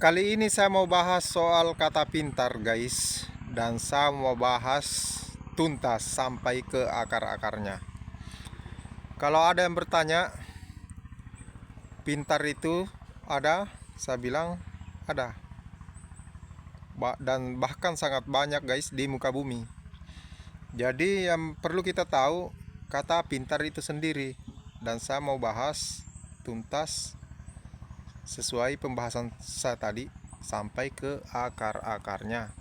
Kali ini saya mau bahas soal kata pintar, guys, dan saya mau bahas tuntas sampai ke akar-akarnya. Kalau ada yang bertanya, pintar itu ada? Saya bilang ada. Dan bahkan sangat banyak, guys, di muka bumi. Jadi yang perlu kita tahu kata pintar itu sendiri, dan saya mau bahas tuntas sesuai pembahasan saya tadi sampai ke akar-akarnya.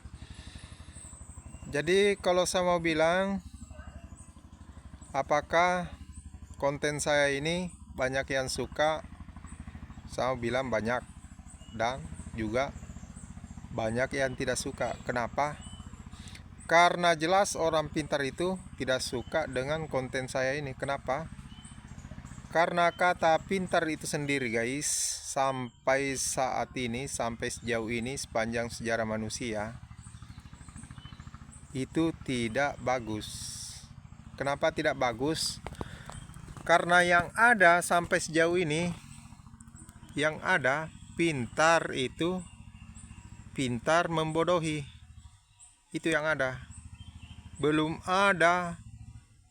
Jadi kalau saya mau bilang, apakah konten saya ini banyak yang suka? Saya mau bilang banyak, dan juga banyak yang tidak suka. Kenapa? Karena jelas orang pintar itu tidak suka dengan konten saya ini. Kenapa? Karena kata pintar itu sendiri, guys, sampai saat ini, sampai sejauh ini, sepanjang sejarah manusia, itu tidak bagus. Kenapa tidak bagus? Karena yang ada sampai sejauh ini, yang ada pintar itu pintar membodohi. Itu yang ada. Belum ada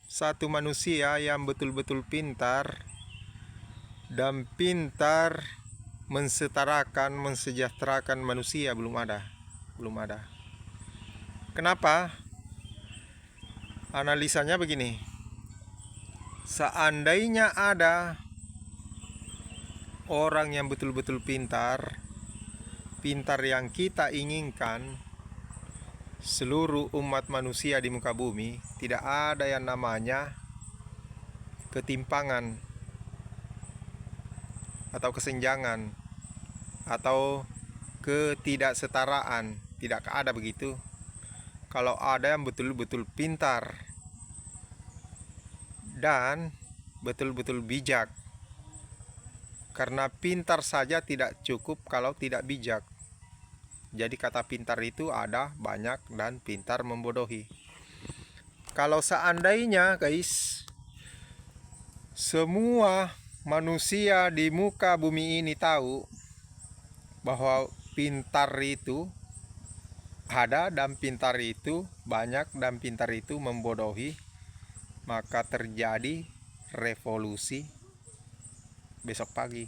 satu manusia yang betul-betul pintar dan pintar mensetarakan, mensejahterakan manusia. Belum ada. Belum ada. Kenapa? Analisanya begini. Seandainya ada orang yang betul-betul pintar, pintar yang kita inginkan, seluruh umat manusia di muka bumi, tidak ada yang namanya ketimpangan atau kesenjangan atau ketidaksetaraan. Tidak ada begitu. Kalau ada yang betul-betul pintar dan betul-betul bijak. Karena pintar saja tidak cukup kalau tidak bijak. Jadi kata pintar itu ada, banyak, dan pintar membodohi. Kalau seandainya, guys, semua manusia di muka bumi ini tahu bahwa pintar itu ada dan pintar itu banyak dan pintar itu membodohi, maka terjadi revolusi besok pagi.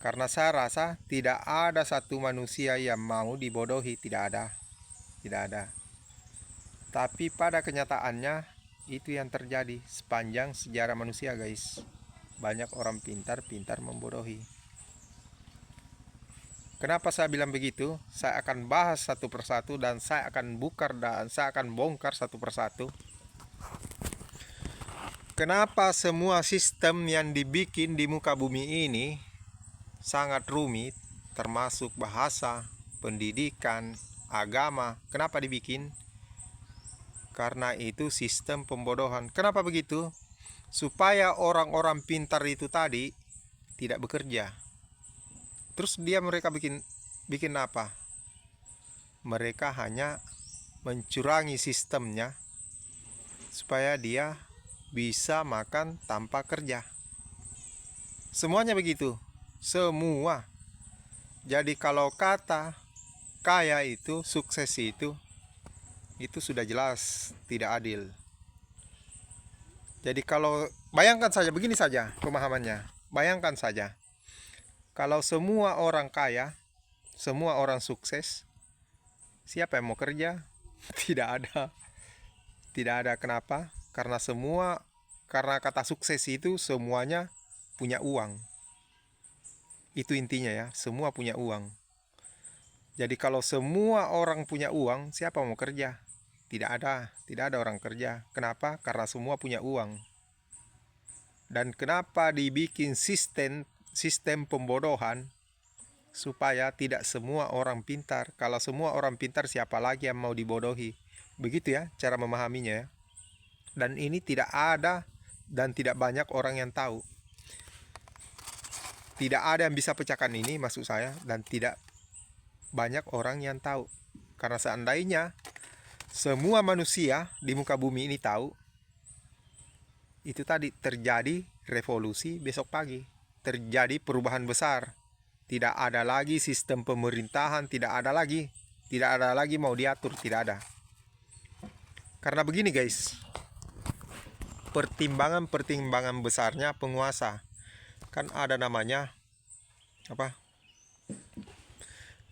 Karena saya rasa tidak ada satu manusia yang mau dibodohi, tidak ada. Tidak ada. Tapi pada kenyataannya itu yang terjadi sepanjang sejarah manusia, guys. Banyak orang pintar membodohi. Kenapa saya bilang begitu? Saya akan bahas satu persatu dan saya akan bongkar satu persatu. Kenapa semua sistem yang dibikin di muka bumi ini sangat rumit, termasuk bahasa, pendidikan, agama. Kenapa dibikin? Karena itu sistem pembodohan. Kenapa begitu? Supaya orang-orang pintar itu tadi tidak bekerja. Terus mereka bikin apa? Mereka hanya mencurangi sistemnya supaya dia bisa makan tanpa kerja. Semuanya begitu. Semua. Jadi kalau kata kaya itu, sukses itu sudah jelas tidak adil. Jadi kalau bayangkan saja, begini saja pemahamannya. Bayangkan saja, kalau semua orang kaya, semua orang sukses, siapa yang mau kerja? Tidak ada. Tidak ada. Kenapa? Karena kata sukses itu semuanya punya uang. Itu intinya ya, semua punya uang. Jadi kalau semua orang punya uang, siapa mau kerja? Tidak ada orang kerja. Kenapa? Karena semua punya uang. Dan kenapa dibikin sistem pembodohan? Supaya tidak semua orang pintar. Kalau semua orang pintar, siapa lagi yang mau dibodohi? Begitu ya cara memahaminya ya. Dan ini tidak ada dan tidak banyak orang yang tahu. Tidak ada yang bisa pecahkan ini, maksud saya, dan tidak banyak orang yang tahu. Karena seandainya semua manusia di muka bumi ini tahu, itu tadi terjadi revolusi besok pagi. Terjadi perubahan besar. Tidak ada lagi sistem pemerintahan, tidak ada lagi mau diatur, tidak ada. Karena begini guys, pertimbangan besarnya penguasa kan ada namanya apa?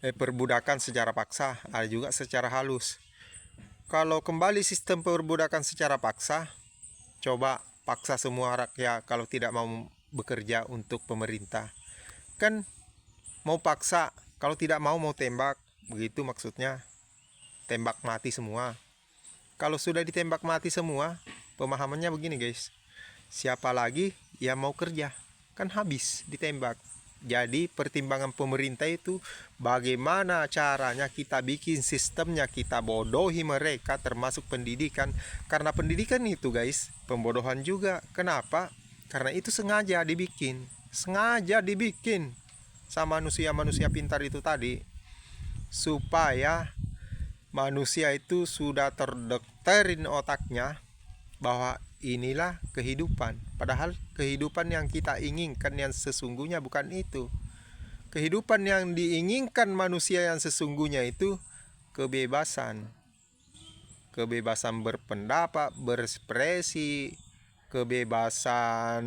Perbudakan secara paksa, ada juga secara halus. Kalau kembali sistem perbudakan secara paksa, coba paksa semua rakyat kalau tidak mau bekerja untuk pemerintah. Kan mau paksa, kalau tidak mau tembak, begitu maksudnya. Tembak mati semua. Kalau sudah ditembak mati semua, pemahamannya begini guys, siapa lagi yang mau kerja? Kan habis ditembak. Jadi pertimbangan pemerintah itu bagaimana caranya kita bikin sistemnya, kita bodohi mereka termasuk pendidikan. Karena pendidikan itu guys, pembodohan juga. Kenapa? Karena itu sengaja dibikin sama manusia-manusia pintar itu tadi, supaya manusia itu sudah terdoktrin otaknya bahwa inilah kehidupan. Padahal kehidupan yang kita inginkan yang sesungguhnya bukan itu. Kehidupan yang diinginkan manusia yang sesungguhnya itu kebebasan. Kebebasan berpendapat, berekspresi, kebebasan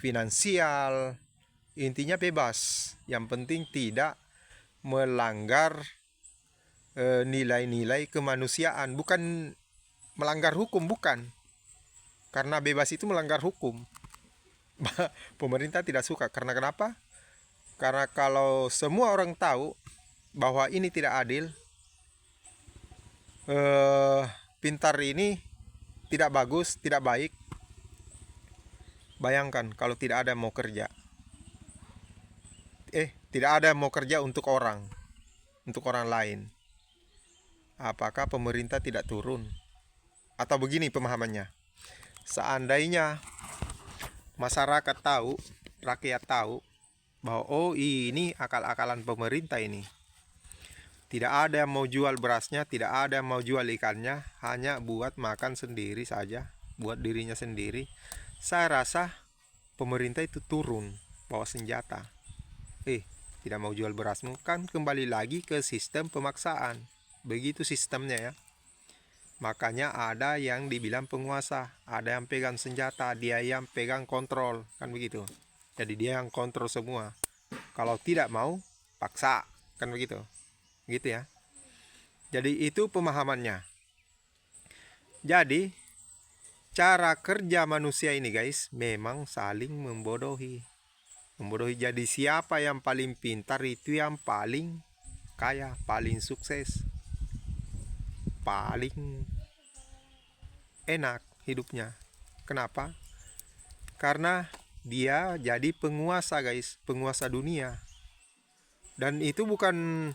finansial. Intinya bebas. Yang penting tidak melanggar nilai-nilai kemanusiaan, bukan melanggar hukum, bukan. Karena bebas itu melanggar hukum. Pemerintah tidak suka. Karena kenapa? Karena kalau semua orang tahu bahwa ini tidak adil, pintar ini tidak bagus, tidak baik. Bayangkan kalau tidak ada yang mau kerja. Tidak ada yang mau kerja untuk orang lain. Apakah pemerintah tidak turun? Atau begini pemahamannya, seandainya masyarakat tahu, rakyat tahu bahwa oh ini akal-akalan pemerintah ini, tidak ada yang mau jual berasnya, tidak ada yang mau jual ikannya, hanya buat makan sendiri saja, buat dirinya sendiri, saya rasa pemerintah itu turun bawa senjata. Tidak mau jual berasmu, kan kembali lagi ke sistem pemaksaan. Begitu sistemnya ya. Makanya ada yang dibilang penguasa, ada yang pegang senjata, dia yang pegang kontrol, kan begitu. Jadi dia yang kontrol semua. Kalau tidak mau, paksa, kan begitu. Gitu ya. Jadi itu pemahamannya. Jadi cara kerja manusia ini guys, memang saling membodohi. Jadi siapa yang paling pintar itu yang paling kaya, paling sukses, paling enak hidupnya. Kenapa? Karena dia jadi penguasa guys, penguasa dunia. Dan itu bukan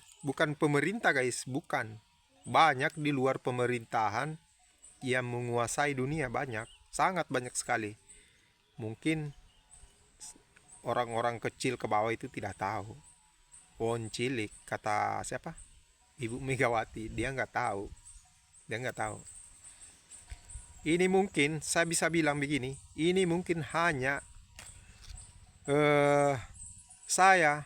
pemerintah guys, bukan. Banyak di luar pemerintahan yang menguasai dunia, banyak, sangat banyak sekali. Mungkin orang-orang kecil ke bawah itu tidak tahu. Pohon cilik, kata siapa? Ibu Megawati, dia nggak tahu. Ini mungkin saya bisa bilang begini, ini mungkin hanya saya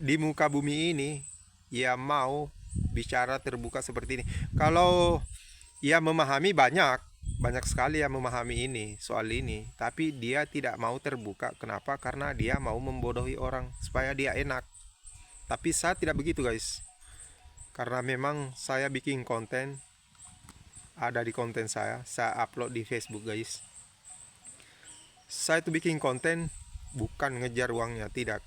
di muka bumi ini yang mau bicara terbuka seperti ini. Kalau ia memahami, banyak sekali yang memahami ini, soal ini, tapi dia tidak mau terbuka. Kenapa? Karena dia mau membodohi orang supaya dia enak. Tapi saya tidak begitu guys, karena memang saya bikin konten, ada di konten saya upload di Facebook guys. Saya itu bikin konten bukan ngejar uangnya, tidak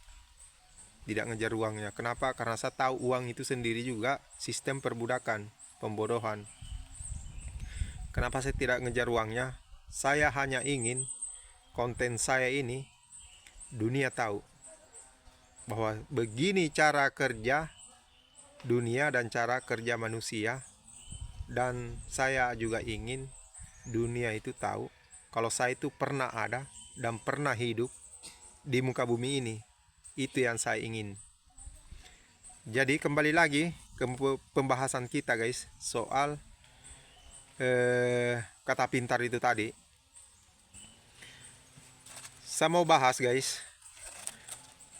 ngejar uangnya. Kenapa? Karena saya tahu uang itu sendiri juga sistem perbudakan, pembodohan. Kenapa saya tidak ngejar uangnya? Saya hanya ingin konten saya ini dunia tahu bahwa begini cara kerja dunia dan cara kerja manusia. Dan saya juga ingin dunia itu tahu kalau saya itu pernah ada dan pernah hidup di muka bumi ini. Itu yang saya ingin. Jadi kembali lagi ke pembahasan kita guys, soal kata pintar itu tadi. Saya mau bahas guys,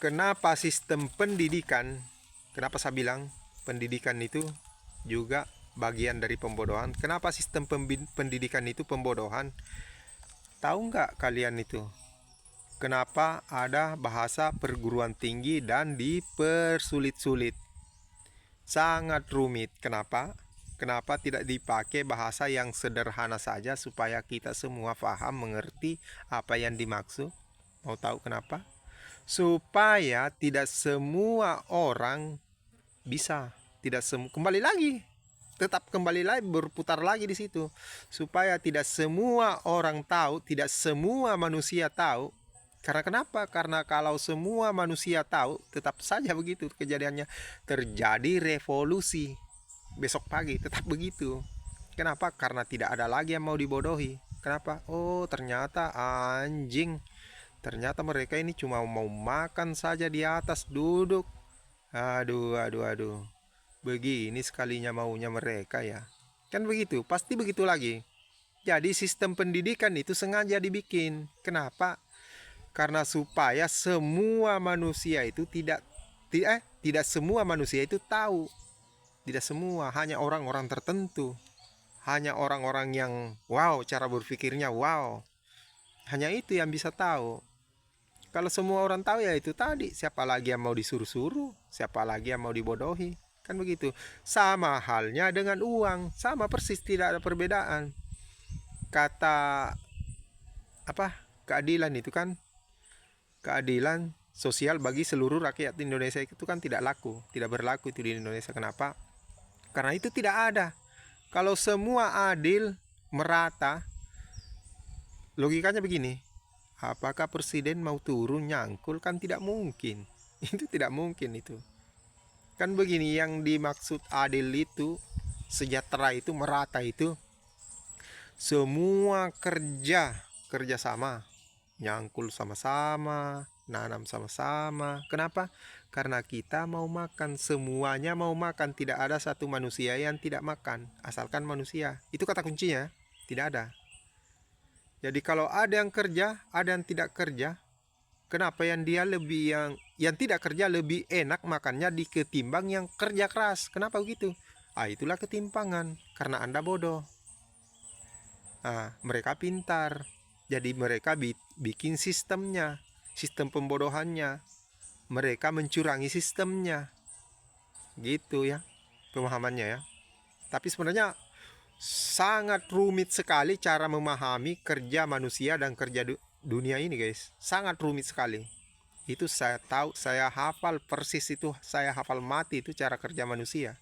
kenapa sistem pendidikan, kenapa saya bilang pendidikan itu juga bagian dari pembodohan. Kenapa sistem pendidikan itu pembodohan? Tahu nggak kalian itu? Kenapa ada bahasa perguruan tinggi dan dipersulit-sulit? Sangat rumit. Kenapa? Kenapa tidak dipakai bahasa yang sederhana saja supaya kita semua paham, mengerti apa yang dimaksud? Mau tahu kenapa? Supaya tidak semua orang bisa, kembali lagi, tetap kembali lagi, berputar lagi di situ, supaya tidak semua orang tahu, tidak semua manusia tahu. Karena kenapa? Karena kalau semua manusia tahu, tetap saja begitu kejadiannya, terjadi revolusi besok pagi, tetap begitu. Kenapa? Karena tidak ada lagi yang mau dibodohi. Kenapa? Oh, ternyata anjing, ternyata mereka ini cuma mau makan saja di atas, duduk. Aduh. Begini sekalinya maunya mereka ya. Kan begitu, pasti begitu lagi. Jadi sistem pendidikan itu sengaja dibikin. Kenapa? Karena supaya semua manusia itu tidak semua manusia itu tahu. Tidak semua, hanya orang-orang tertentu. Hanya orang-orang yang wow, cara berpikirnya wow. Hanya itu yang bisa tahu. Kalau semua orang tahu ya itu tadi, siapa lagi yang mau disuruh-suruh, siapa lagi yang mau dibodohi, kan begitu. Sama halnya dengan uang, sama persis, tidak ada perbedaan. Kata apa? Keadilan itu kan, keadilan sosial bagi seluruh rakyat Indonesia itu kan tidak berlaku itu di Indonesia. Kenapa? Karena itu tidak ada. Kalau semua adil, merata, logikanya begini. Apakah presiden mau turun nyangkul? Kan tidak mungkin. Itu tidak mungkin itu. Kan begini, yang dimaksud adil itu, sejahtera itu, merata itu, semua kerja sama, nyangkul sama-sama, nanam sama-sama. Kenapa? Karena kita mau makan, semuanya mau makan, tidak ada satu manusia yang tidak makan, asalkan manusia. Itu kata kuncinya, tidak ada. Jadi kalau ada yang kerja, ada yang tidak kerja, kenapa yang tidak kerja lebih enak makannya ketimbang yang kerja keras? Kenapa begitu? Itulah ketimpangan, karena Anda bodoh. Mereka pintar. Jadi mereka bikin sistemnya, sistem pembodohannya. Mereka mencurangi sistemnya. Gitu ya, pemahamannya ya. Tapi sebenarnya sangat rumit sekali cara memahami kerja manusia dan kerja dunia ini, guys. Sangat rumit sekali. Itu saya tahu, saya hafal persis itu, saya hafal mati itu cara kerja manusia.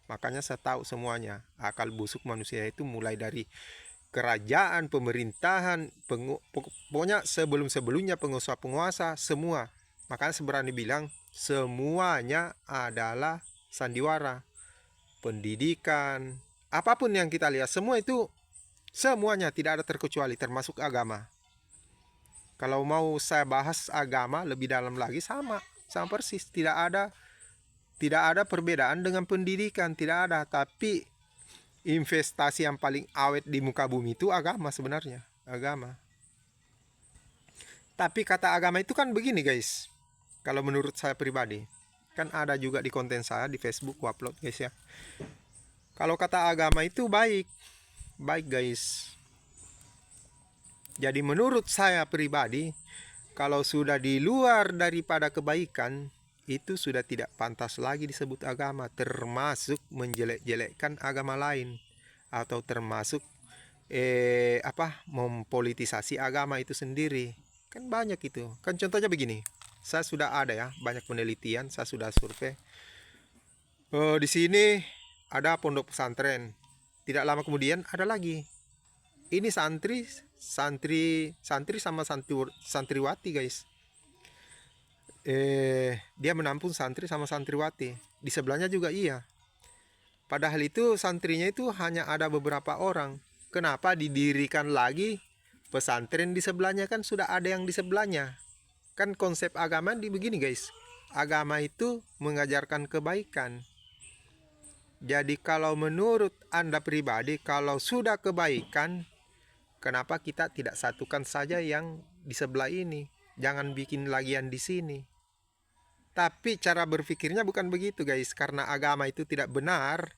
Makanya saya tahu semuanya. Akal busuk manusia itu mulai dari kerajaan, pemerintahan, pokoknya sebelum-sebelumnya penguasa-penguasa, semua. Makanya seberani bilang semuanya adalah sandiwara. Pendidikan, apapun yang kita lihat, semua itu, semuanya tidak ada terkecuali, termasuk agama. Kalau mau saya bahas agama lebih dalam lagi, sama persis, tidak ada perbedaan dengan pendidikan, tidak ada. Tapi investasi yang paling awet di muka bumi itu agama sebenarnya, agama. Tapi kata agama itu kan begini, guys. Kalau menurut saya pribadi, kan ada juga di konten saya di Facebook, upload, guys ya. Kalau kata agama itu baik guys. Jadi menurut saya pribadi, kalau sudah di luar daripada kebaikan, itu sudah tidak pantas lagi disebut agama, termasuk menjelek-jelekkan agama lain, atau termasuk mempolitisasi agama itu sendiri. Kan banyak itu. Kan contohnya begini, saya sudah ada ya banyak penelitian, saya sudah survei. Di sini ada pondok pesantren. Tidak lama kemudian ada lagi. Ini santri sama santriwati, guys. Dia menampung santri sama santriwati. Di sebelahnya juga iya. Padahal itu santrinya itu hanya ada beberapa orang. Kenapa didirikan lagi pesantren di sebelahnya? Kan sudah ada yang di sebelahnya. Kan konsep agama begini, guys. Agama itu mengajarkan kebaikan. Jadi kalau menurut Anda pribadi, kalau sudah kebaikan, kenapa kita tidak satukan saja yang di sebelah ini? Jangan bikin lagi yang di sini. Tapi cara berpikirnya bukan begitu guys, karena agama itu tidak benar.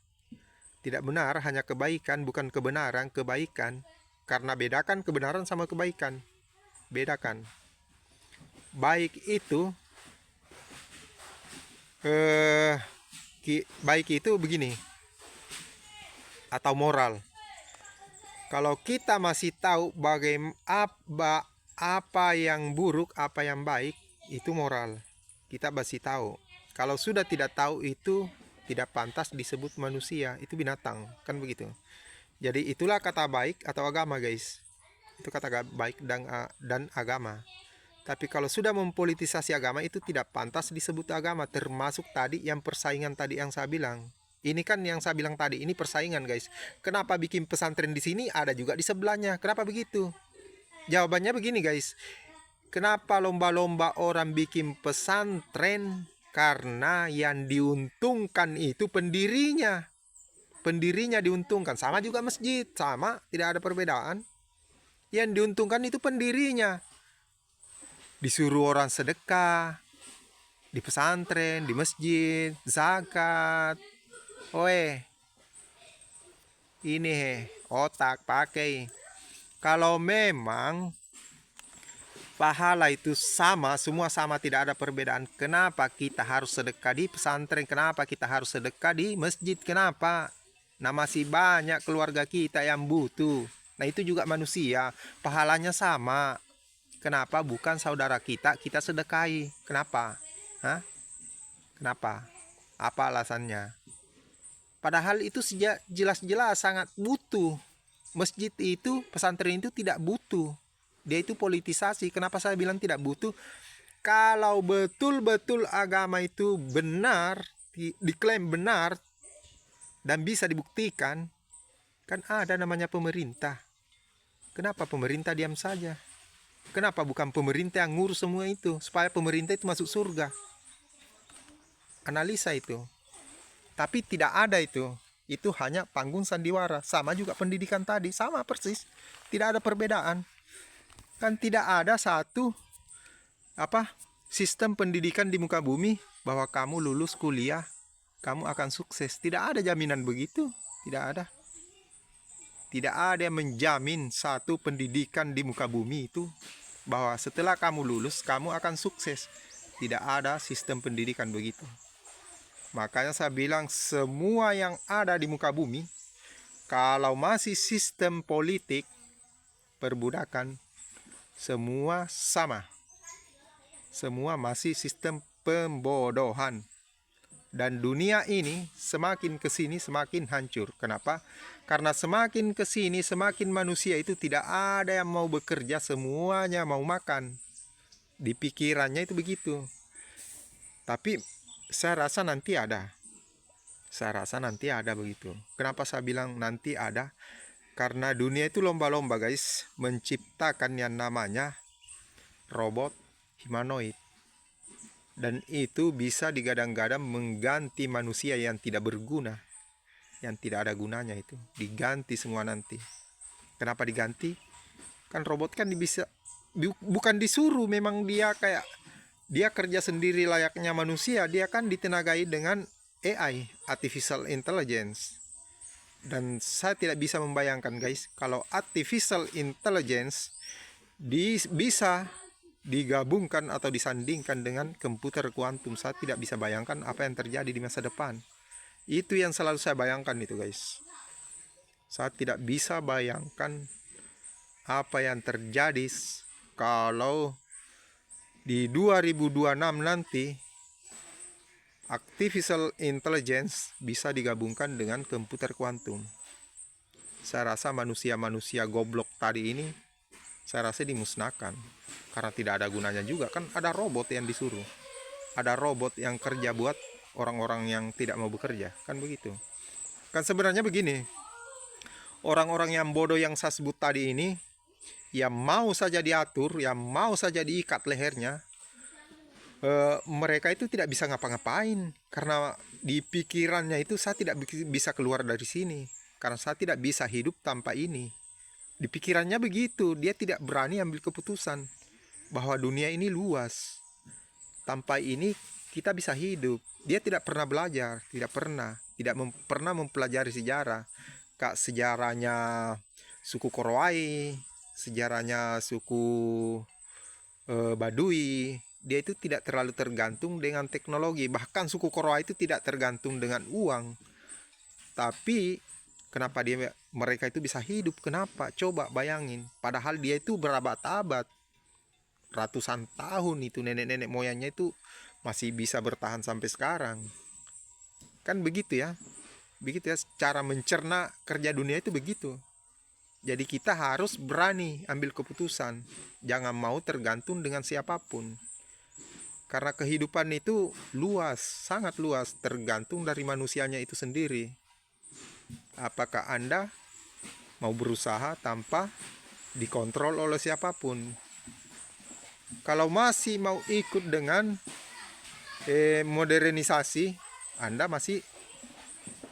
Tidak benar, hanya kebaikan, bukan kebenaran, kebaikan. Karena bedakan kebenaran sama kebaikan. Bedakan. Baik itu baik itu begini, atau moral. Kalau kita masih tahu apa yang buruk, apa yang baik, itu moral. Kita masih tahu. Kalau sudah tidak tahu, itu tidak pantas disebut manusia, itu binatang, kan begitu. Jadi itulah kata baik atau agama guys. Itu kata baik dan agama. Tapi kalau sudah mempolitisasi agama, itu tidak pantas disebut agama. Termasuk tadi yang persaingan tadi yang saya bilang. Ini kan yang saya bilang tadi, ini persaingan guys. Kenapa bikin pesantren di sini, ada juga di sebelahnya? Kenapa begitu? Jawabannya begini guys. Kenapa lomba-lomba orang bikin pesantren? Karena yang diuntungkan itu pendirinya. Pendirinya diuntungkan. Sama juga masjid, sama, tidak ada perbedaan. Yang diuntungkan itu pendirinya. Disuruh orang sedekah di pesantren, di masjid, zakat. Ini otak pakai. Kalau memang pahala itu sama, semua sama, tidak ada perbedaan, kenapa kita harus sedekah di pesantren? Kenapa kita harus sedekah di masjid? Kenapa? Nah, masih banyak keluarga kita yang butuh. Nah, itu juga manusia, pahalanya sama. Kenapa bukan saudara kita sedekahi? Kenapa? Hah? Kenapa? Apa alasannya? Padahal itu jelas-jelas sangat butuh. Masjid itu, pesantren itu tidak butuh. Dia itu politisasi. Kenapa saya bilang tidak butuh? Kalau betul-betul agama itu benar, diklaim benar, dan bisa dibuktikan, kan ada namanya pemerintah. Kenapa pemerintah diam saja? Kenapa bukan pemerintah yang ngurus semua itu, supaya pemerintah itu masuk surga? Analisa itu. Tapi tidak ada itu. Itu hanya panggung sandiwara. Sama juga pendidikan tadi, sama persis. Tidak ada perbedaan. Kan tidak ada satu sistem pendidikan di muka bumi bahwa kamu lulus kuliah, kamu akan sukses. Tidak ada jaminan begitu. Tidak ada. Tidak ada yang menjamin satu pendidikan di muka bumi itu bahwa setelah kamu lulus, kamu akan sukses. Tidak ada sistem pendidikan begitu. Makanya saya bilang semua yang ada di muka bumi, kalau masih sistem politik, perbudakan, semua sama. Semua masih sistem pembodohan. Dan dunia ini semakin kesini semakin hancur. Kenapa? Karena semakin kesini semakin manusia itu tidak ada yang mau bekerja, semuanya mau makan. Di pikirannya itu begitu. Tapi saya rasa nanti ada. Saya rasa nanti ada begitu. Kenapa saya bilang nanti ada? Karena dunia itu lomba-lomba guys, menciptakan yang namanya robot humanoid. Dan itu bisa digadang-gadang mengganti manusia yang tidak berguna, yang tidak ada gunanya itu. Diganti semua nanti. Kenapa diganti? Kan robot kan bisa, bukan disuruh, memang dia kerja sendiri layaknya manusia. Dia kan ditenagai dengan AI, Artificial Intelligence. Dan saya tidak bisa membayangkan guys, kalau Artificial Intelligence bisa digabungkan atau disandingkan dengan komputer kuantum. Saya tidak bisa bayangkan apa yang terjadi di masa depan. Itu yang selalu saya bayangkan itu guys. Saya tidak bisa bayangkan apa yang terjadi kalau di 2026 nanti Artificial Intelligence bisa digabungkan dengan komputer kuantum. Saya rasa manusia-manusia goblok tadi ini, saya rasa dimusnahkan. Karena tidak ada gunanya juga. Kan ada robot yang disuruh. Ada robot yang kerja buat orang-orang yang tidak mau bekerja. Kan begitu. Kan sebenarnya begini. Orang-orang yang bodoh yang saya sebut tadi ini, yang mau saja diatur, yang mau saja diikat lehernya, mereka itu tidak bisa ngapa-ngapain. Karena di pikirannya itu saya tidak bisa keluar dari sini. Karena saya tidak bisa hidup tanpa ini. Di pikirannya begitu. Dia tidak berani ambil keputusan bahwa dunia ini luas. Tanpa ini kita bisa hidup. Dia tidak pernah belajar, tidak pernah mempelajari sejarah. Kak, sejarahnya suku Korowai, sejarahnya suku Baduy. Dia itu tidak terlalu tergantung dengan teknologi. Bahkan suku Korowai itu tidak tergantung dengan uang. Tapi kenapa mereka itu bisa hidup? Kenapa? Coba bayangin. Padahal dia itu berabad-abad, ratusan tahun itu nenek-nenek moyangnya itu masih bisa bertahan sampai sekarang. Kan begitu ya. Begitu ya cara mencerna kerja dunia itu begitu. Jadi kita harus berani ambil keputusan. Jangan mau tergantung dengan siapapun. Karena kehidupan itu luas, sangat luas, tergantung dari manusianya itu sendiri. Apakah Anda mau berusaha tanpa dikontrol oleh siapapun? Kalau masih mau ikut dengan modernisasi, Anda masih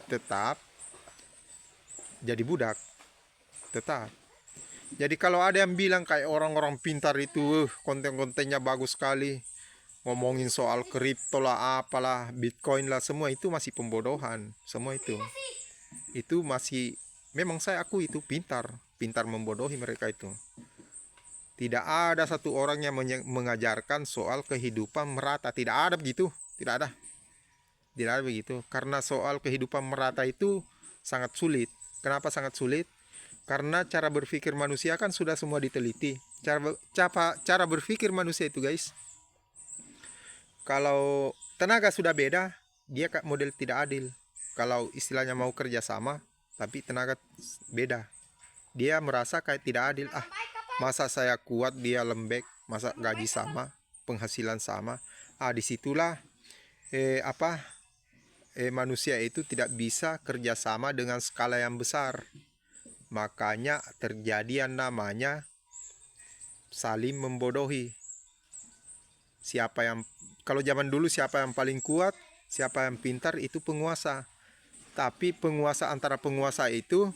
tetap jadi budak. Tetap. Jadi kalau ada yang bilang kayak orang-orang pintar itu, konten-kontennya bagus sekali, ngomongin soal kripto lah, apalah, bitcoin lah, semua itu masih pembodohan. Semua itu masih, memang saya akui itu pintar membodohi mereka itu. Tidak ada satu orang yang mengajarkan soal kehidupan merata. Tidak ada begitu. Tidak ada begitu. Karena soal kehidupan merata itu sangat sulit. Kenapa sangat sulit? Karena cara berpikir manusia kan sudah semua diteliti. Cara berpikir manusia itu, guys, kalau tenaga sudah beda, dia model tidak adil. Kalau istilahnya mau kerja sama, tapi tenaga beda, dia merasa kayak tidak adil. Masa saya kuat, dia lembek, masa gaji sama, penghasilan sama. Disitulah manusia itu tidak bisa kerjasama dengan skala yang besar. Makanya terjadi yang namanya saling membodohi. Kalau zaman dulu siapa yang paling kuat, siapa yang pintar, itu penguasa. Tapi antara penguasa itu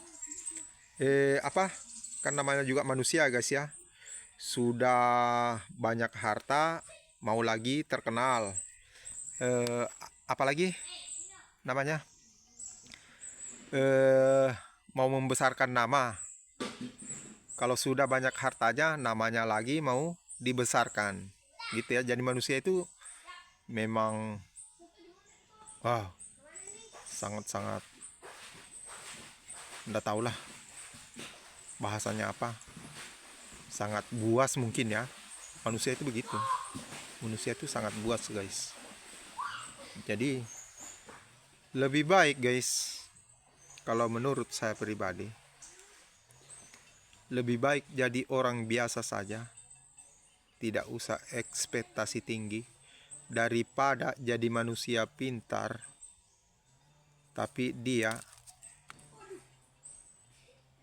kan namanya juga manusia, guys ya. Sudah banyak harta, mau lagi terkenal. Apalagi namanya? Mau membesarkan nama. Kalau sudah banyak hartanya, namanya lagi mau dibesarkan. Gitu ya. Jadi manusia itu memang sangat-sangat, enggak tahulah bahasanya apa, sangat buas mungkin ya. Manusia itu begitu. Manusia itu sangat buas, guys. Jadi lebih baik, guys, kalau menurut saya pribadi, lebih baik jadi orang biasa saja, tidak usah ekspektasi tinggi, daripada jadi manusia pintar tapi dia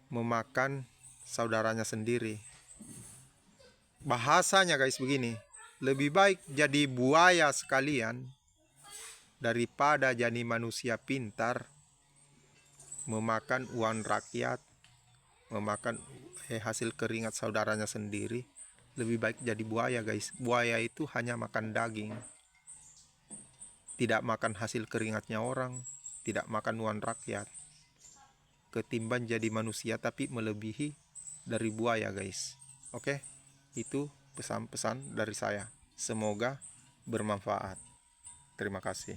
memakan saudaranya sendiri. Bahasanya, guys, begini, lebih baik jadi buaya sekalian daripada jadi manusia pintar memakan uang rakyat, memakan hasil keringat saudaranya sendiri. Lebih baik jadi buaya, guys. Buaya itu hanya makan daging, tidak makan hasil keringatnya orang, tidak makan uang rakyat. Ketimbang jadi manusia tapi melebihi dari buaya, guys. Oke, itu pesan-pesan dari saya. Semoga bermanfaat. Terima kasih.